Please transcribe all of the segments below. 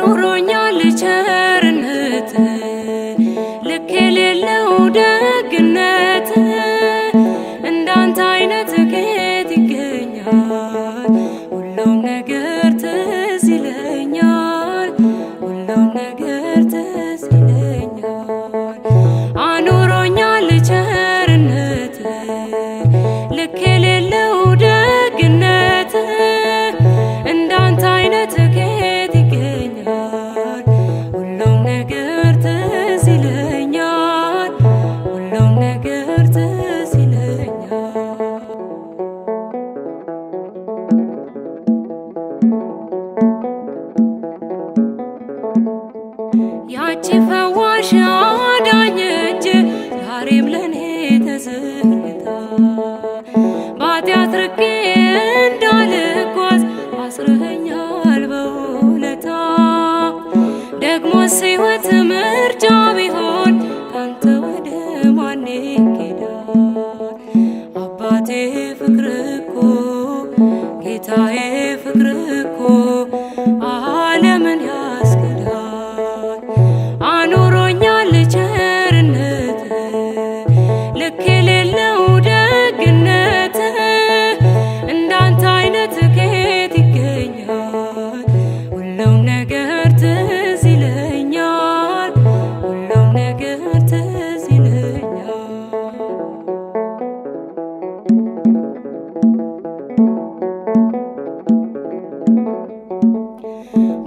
አኑሮኛል ቸርነት ልክ የሌለው ደግነት እንዳንተ አይነት ከየት ይገኛል? ሁሉም ነገር ትዝ ይለኛል፣ ሁሉም ነገር ትዝ ይለኛል። አኑሮኛል ቸርነት ልክ የሌለው ደግነት እንዳንተ አይነት ከየት ይገኛል? ሁሉም ነገር ትዝ ይለኛል፣ ሁሉም ነገር ትዝ ይለኛል። ያቺ ፈዋሽ አዳኝ እጅ ዛሬም ለኔ ተዘርግታ በኃጢአት ርቄ እንዳልጓዝ አስረኸኛል በውለታ። ደግሞስ ሕይወት ምርጫ ቢሆን ካንተ ወደ ማን ይኬዳል? አባቴ ፍቅር እኮ ጌታዬ ፍቅር እኮ ዓለምን ያስክዳል። አኑሮኛል ቸርነት ልክ የሌለው ደግነት እንዳንተ አይነት ከየት ይገኛል? ሁሉም ነገር ትዝ ይለኛል፣ ሁሉም ነገር ትዝ ይለኛል።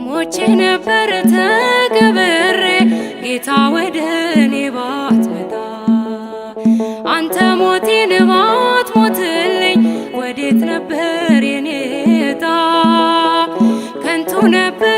ሞቼ ነበር ተቀብሬ ጌታ ወደ እኔ ባትመጣ፣ አንተ ሞቴን ባትሞትልኝ ወዴት ነበር የኔ ዕጣ? ከንቱ ነበር